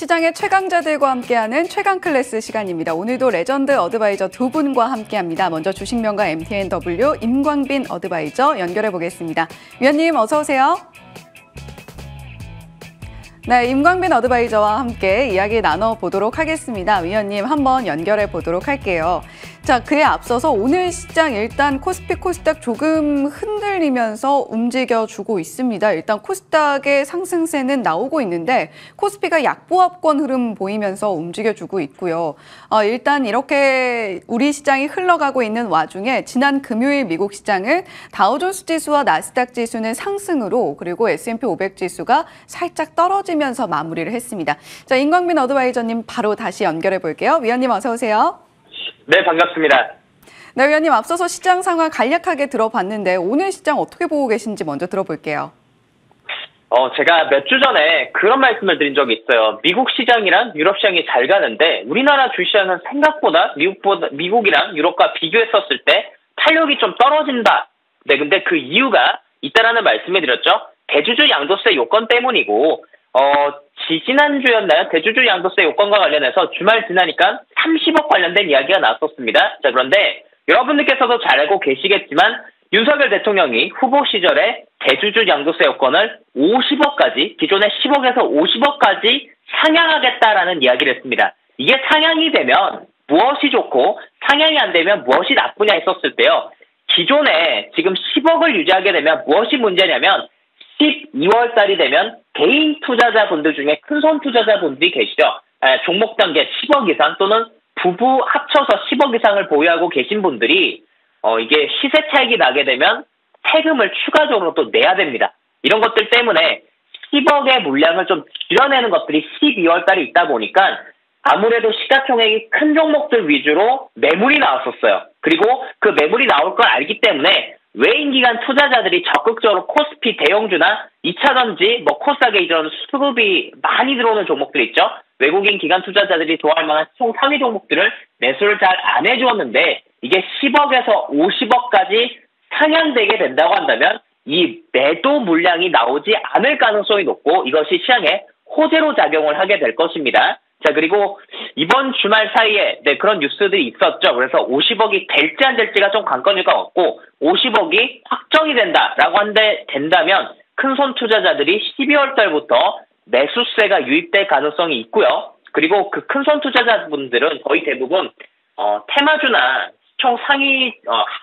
시장의 최강자들과 함께하는 최강 클래스 시간입니다. 오늘도 레전드 어드바이저 두 분과 함께합니다. 먼저 주식명가 MTNW 임광빈 어드바이저 연결해 보겠습니다. 위원님 어서 오세요. 네, 임광빈 어드바이저와 함께 이야기 나눠보도록 하겠습니다. 위원님 한번 연결해 보도록 할게요. 자, 그에 앞서서 오늘 시장 일단 코스피, 코스닥 조금 흔들리면서 움직여주고 있습니다. 일단 코스닥의 상승세는 나오고 있는데 코스피가 약보합권 흐름 보이면서 움직여주고 있고요. 일단 이렇게 우리 시장이 흘러가고 있는 와중에 지난 금요일 미국 시장은 다우존스 지수와 나스닥 지수는 상승으로 그리고 S&P 500 지수가 살짝 떨어지면서 마무리를 했습니다. 자, 임광빈 어드바이저님 바로 다시 연결해 볼게요. 위원님 어서 오세요. 네, 반갑습니다. 네, 위원님 앞서서 시장 상황 간략하게 들어봤는데 오늘 시장 어떻게 보고 계신지 먼저 들어볼게요. 제가 몇 주 전에 그런 말씀을 드린 적이 있어요. 미국 시장이랑 유럽 시장이 잘 가는데 우리나라 주시장은 생각보다 미국이랑 유럽과 비교했었을 때 탄력이 좀 떨어진다. 네, 근데 그 이유가 있다라는 말씀을 드렸죠. 대주주 양도세 요건 때문이고 지지난주였나요? 대주주 양도세 요건과 관련해서 주말 지나니까 30억 관련된 이야기가 나왔었습니다. 자, 그런데 여러분들께서도 잘 알고 계시겠지만 윤석열 대통령이 후보 시절에 대주주 양도세 요건을 50억까지, 기존의 10억에서 50억까지 상향하겠다라는 이야기를 했습니다. 이게 상향이 되면 무엇이 좋고 상향이 안 되면 무엇이 나쁘냐 했었을 때요. 기존에 지금 10억을 유지하게 되면 무엇이 문제냐면 12월 달이 되면 개인 투자자분들 중에 큰손 투자자분들이 계시죠. 종목 단계 10억 이상 또는 부부 합쳐서 10억 이상을 보유하고 계신 분들이 이게 시세 차익이 나게 되면 세금을 추가적으로 또 내야 됩니다. 이런 것들 때문에 10억의 물량을 좀 줄여내는 것들이 12월 달에 있다 보니까 아무래도 시가총액이 큰 종목들 위주로 매물이 나왔었어요. 그리고 그 매물이 나올 걸 알기 때문에 외인기관 투자자들이 적극적으로 코스피 대형주나 2차전지, 코스닥에 이런 수급이 많이 들어오는 종목들 있죠. 외국인 기관 투자자들이 좋아할 만한 총 상위 종목들을 매수를 잘 안 해주었는데 이게 10억에서 50억까지 상향되게 된다고 한다면 이 매도 물량이 나오지 않을 가능성이 높고 이것이 시장에 호재로 작용을 하게 될 것입니다. 자, 그리고 이번 주말 사이에 그런 뉴스들이 있었죠. 그래서 50억이 될지 안 될지가 좀 관건일 것 같고 50억이 확정이 된다라고 된다면 큰손 투자자들이 12월 달부터 매수세가 유입될 가능성이 있고요. 그리고 그 큰손 투자자분들은 거의 대부분 테마주나 시총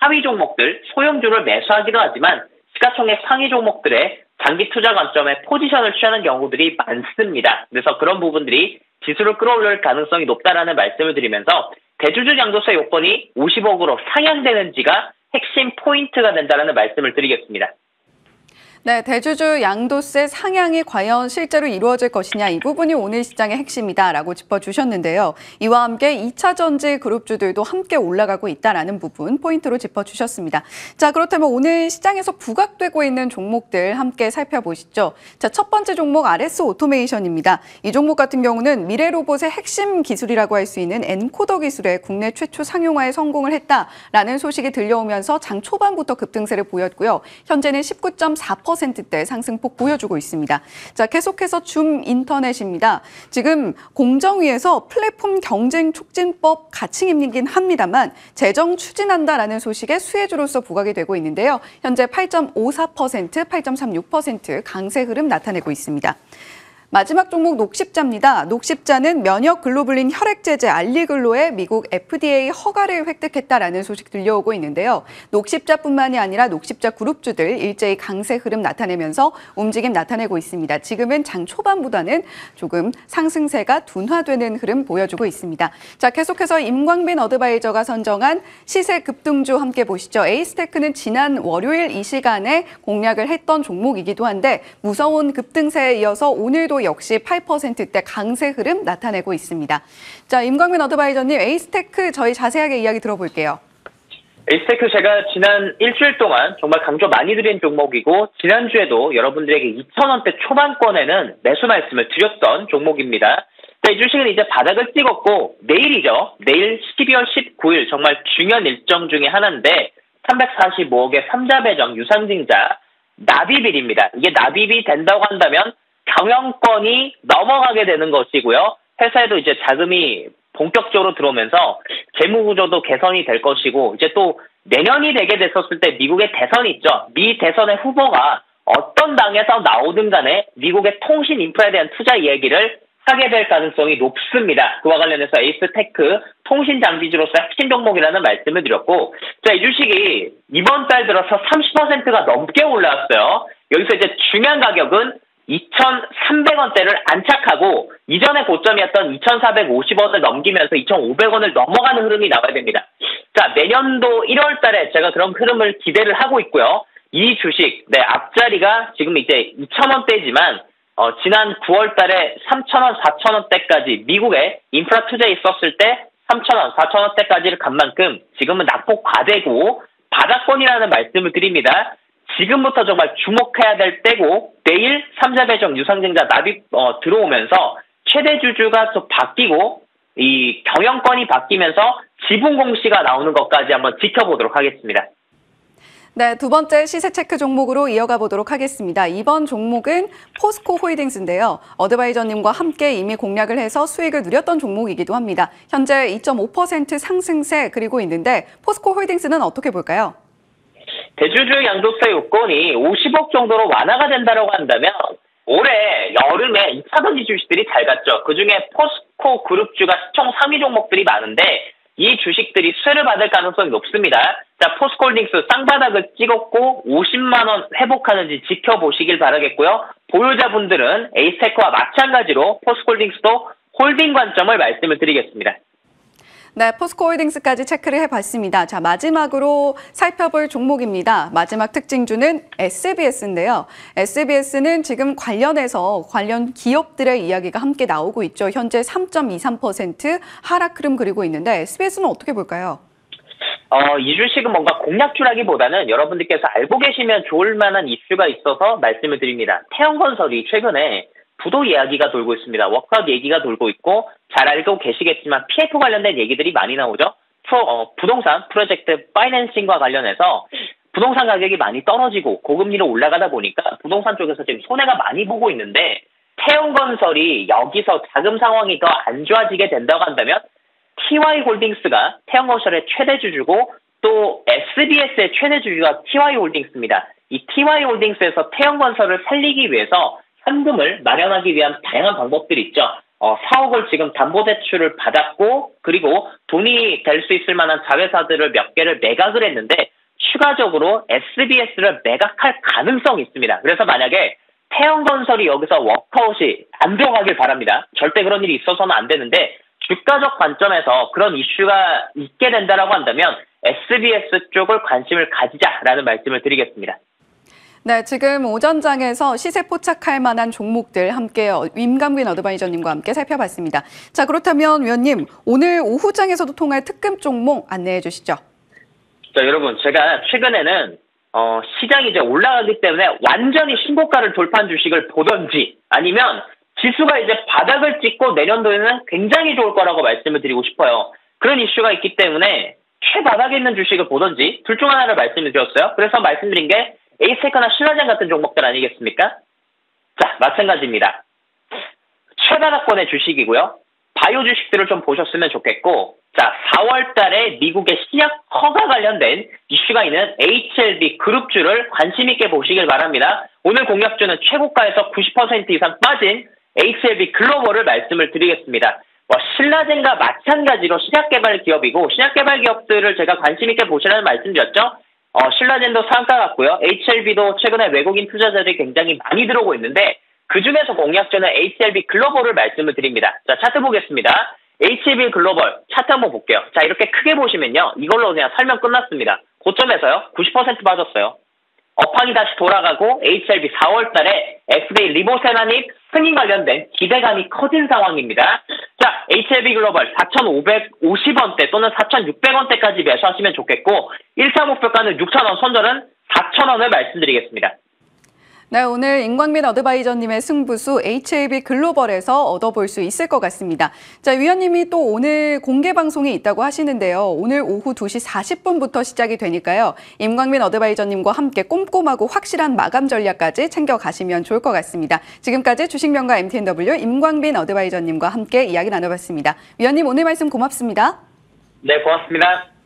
하위 종목들, 소형주를 매수하기도 하지만 시가총액 상위 종목들의 장기 투자 관점에 포지션을 취하는 경우들이 많습니다. 그래서 그런 부분들이 지수를 끌어올릴 가능성이 높다라는 말씀을 드리면서 대주주 양도세 요건이 50억으로 상향되는지가 핵심 포인트가 된다라는 말씀을 드리겠습니다. 네, 대주주 양도세 상향이 과연 실제로 이루어질 것이냐 이 부분이 오늘 시장의 핵심이다라고 짚어주셨는데요. 이와 함께 2차 전지 그룹주들도 함께 올라가고 있다라는 부분 포인트로 짚어주셨습니다. 자, 그렇다면 오늘 시장에서 부각되고 있는 종목들 함께 살펴보시죠. 자, 첫 번째 종목 RS 오토메이션입니다. 이 종목 같은 경우는 미래로봇의 핵심 기술이라고 할 수 있는 엔코더 기술의 국내 최초 상용화에 성공을 했다라는 소식이 들려오면서 장 초반부터 급등세를 보였고요. 현재는 19.4%대 상승폭 보여주고 있습니다. 자, 계속해서 줌 인터넷입니다. 지금 공정위에서 플랫폼 경쟁 촉진법 가칭이긴 합니다만 재정 추진한다라는 소식에 수혜주로서 부각이 되고 있는데요. 현재 8.54%, 8.36% 강세 흐름 나타내고 있습니다. 마지막 종목 녹십자입니다. 녹십자는 면역 글로불린 혈액 제제 알리글로의 미국 FDA 허가를 획득했다라는 소식 들려오고 있는데요. 녹십자뿐만이 아니라 녹십자 그룹주들 일제히 강세 흐름 나타내면서 움직임 나타내고 있습니다. 지금은 장 초반보다는 조금 상승세가 둔화되는 흐름 보여주고 있습니다. 자, 계속해서 임광빈 어드바이저가 선정한 시세 급등주 함께 보시죠. 에이스테크는 지난 월요일 이 시간에 공략을 했던 종목이기도 한데 무서운 급등세에 이어서 오늘도 역시 8%대 강세 흐름 나타내고 있습니다. 자, 임광빈 어드바이저님, 에이스테크 저희 자세하게 이야기 들어볼게요. 에이스테크 제가 지난 일주일 동안 정말 강조 많이 드린 종목이고 지난주에도 여러분들에게 2,000원대 초반권에는 매수 말씀을 드렸던 종목입니다. 자, 이 주식은 이제 바닥을 찍었고 내일이죠. 내일 12월 19일 정말 중요한 일정 중에 하나인데 345억의 3자 배정 유상증자 납입일입니다. 이게 납입이 된다고 한다면 경영권이 넘어가게 되는 것이고요. 회사에도 이제 자금이 본격적으로 들어오면서 재무구조도 개선이 될 것이고, 이제 또 내년이 되게 됐었을 때 미국의 대선이 있죠. 미 대선의 후보가 어떤 당에서 나오든 간에 미국의 통신 인프라에 대한 투자 이야기를 하게 될 가능성이 높습니다. 그와 관련해서 에이스테크 통신 장비주로서 핵심 종목이라는 말씀을 드렸고, 자, 이 주식이 이번 달 들어서 30%가 넘게 올라왔어요. 여기서 이제 중요한 가격은 2,300원대를 안착하고 이전의 고점이었던 2,450원을 넘기면서 2,500원을 넘어가는 흐름이 나와야 됩니다. 자, 내년도 1월 달에 제가 그런 흐름을 기대를 하고 있고요. 이 주식, 앞자리가 지금 이제 2,000원대지만 지난 9월 달에 3,000원, 4,000원대까지 미국에 인프라 투자에 있었을 때 3,000원, 4,000원대까지를 간 만큼 지금은 낙폭 과대고 바닥권이라는 말씀을 드립니다. 지금부터 정말 주목해야 될 때고, 내일 3자 배정 유상증자 납입 들어오면서 최대 주주가 또 바뀌고 이 경영권이 바뀌면서 지분 공시가 나오는 것까지 한번 지켜보도록 하겠습니다. 네, 두 번째 시세 체크 종목으로 이어가 보도록 하겠습니다. 이번 종목은 포스코 홀딩스인데요. 어드바이저님과 함께 이미 공략을 해서 수익을 누렸던 종목이기도 합니다. 현재 2.5% 상승세 그리고 있는데 포스코 홀딩스는 어떻게 볼까요? 대주주 양도세 요건이 50억 정도로 완화가 된다고 한다면 올해 여름에 2차전지 주식들이 잘 갔죠. 그중에 포스코 그룹주가 시총 3위 종목들이 많은데 이 주식들이 수혜를 받을 가능성이 높습니다. 자, 포스코홀딩스 쌍바닥을 찍었고 50만 원 회복하는지 지켜보시길 바라겠고요. 보유자분들은 에이스테크와 마찬가지로 포스코홀딩스도 홀딩 관점을 말씀을 드리겠습니다. 네, 포스코홀딩스까지 체크를 해봤습니다. 자, 마지막으로 살펴볼 종목입니다. 마지막 특징주는 SBS인데요. SBS는 지금 관련 기업들의 이야기가 함께 나오고 있죠. 현재 3.23% 하락 흐름 그리고 있는데 SBS는 어떻게 볼까요? 이 주식은 뭔가 공략주라기보다는 여러분들께서 알고 계시면 좋을 만한 이슈가 있어서 말씀을 드립니다. 태형건설이 최근에 부도 이야기가 돌고 있습니다. 워크아웃 얘기가 돌고 있고 잘 알고 계시겠지만 PF 관련된 얘기들이 많이 나오죠. 부동산 프로젝트 파이낸싱과 관련해서 부동산 가격이 많이 떨어지고 고금리로 올라가다 보니까 부동산 쪽에서 지금 손해가 많이 보고 있는데 태형건설이 여기서 자금 상황이 더 안 좋아지게 된다고 한다면 TY홀딩스가 태형건설의 최대 주주고 또 SBS의 최대 주주가 TY홀딩스입니다. 이 TY홀딩스에서 태형건설을 살리기 위해서 현금을 마련하기 위한 다양한 방법들이 있죠. 4억을 지금 담보대출을 받았고 그리고 돈이 될 수 있을 만한 자회사들을 몇 개를 매각을 했는데 추가적으로 SBS를 매각할 가능성이 있습니다. 그래서 만약에 태형건설이 여기서 워크아웃이 안 들어가길 바랍니다. 절대 그런 일이 있어서는 안 되는데 주가적 관점에서 그런 이슈가 있게 된다라고 한다면 SBS 쪽을 관심을 가지자라는 말씀을 드리겠습니다. 네, 지금 오전장에서 시세 포착할 만한 종목들 함께 임감균 어드바이저님과 함께 살펴봤습니다. 자, 그렇다면 위원님, 오늘 오후장에서도 통할 특급 종목 안내해 주시죠. 자, 여러분, 제가 최근에는 시장이 이제 올라가기 때문에 완전히 신고가를 돌파한 주식을 보던지 아니면 지수가 이제 바닥을 찍고 내년도에는 굉장히 좋을 거라고 말씀을 드리고 싶어요. 그런 이슈가 있기 때문에 최바닥에 있는 주식을 보던지 둘 중 하나를 말씀을 드렸어요. 그래서 말씀드린 게 에이스테크나 신라젠 같은 종목들 아니겠습니까? 자, 마찬가지입니다. 최바닥권의 주식이고요. 바이오 주식들을 좀 보셨으면 좋겠고, 자, 4월 달에 미국의 신약 허가 관련된 이슈가 있는 HLB 그룹주를 관심 있게 보시길 바랍니다. 오늘 공략주는 최고가에서 90% 이상 빠진 HLB 글로벌을 말씀을 드리겠습니다. 신라젠과 마찬가지로 신약개발 기업이고 신약개발 기업들을 제가 관심 있게 보시라는 말씀드렸죠. 신라젠도 상가 같고요. HLB도 최근에 외국인 투자자들이 굉장히 많이 들어오고 있는데 그중에서 공략주는 HLB 글로벌을 말씀을 드립니다. 자, 차트 보겠습니다. HLB 글로벌 차트 한번 볼게요. 자, 이렇게 크게 보시면요. 이걸로 그냥 설명 끝났습니다. 고점에서요. 90% 빠졌어요. 업황이 다시 돌아가고 HLB 4월 달에 FDA 리보세라닙 승인 관련된 기대감이 커진 상황입니다. 자, HLB 글로벌 4,550원대 또는 4,600원대까지 매수하시면 좋겠고 1차 목표가는 6,000원, 손절은 4,000원을 말씀드리겠습니다. 네, 오늘 임광민 어드바이저님의 승부수 HAB 글로벌에서 얻어볼 수 있을 것 같습니다. 자, 위원님이 또 오늘 공개 방송이 있다고 하시는데요. 오늘 오후 2시 40분부터 시작이 되니까요. 임광민 어드바이저님과 함께 꼼꼼하고 확실한 마감 전략까지 챙겨가시면 좋을 것 같습니다. 지금까지 주식명가 MTNW 임광민 어드바이저님과 함께 이야기 나눠봤습니다. 위원님 오늘 말씀 고맙습니다. 네, 고맙습니다.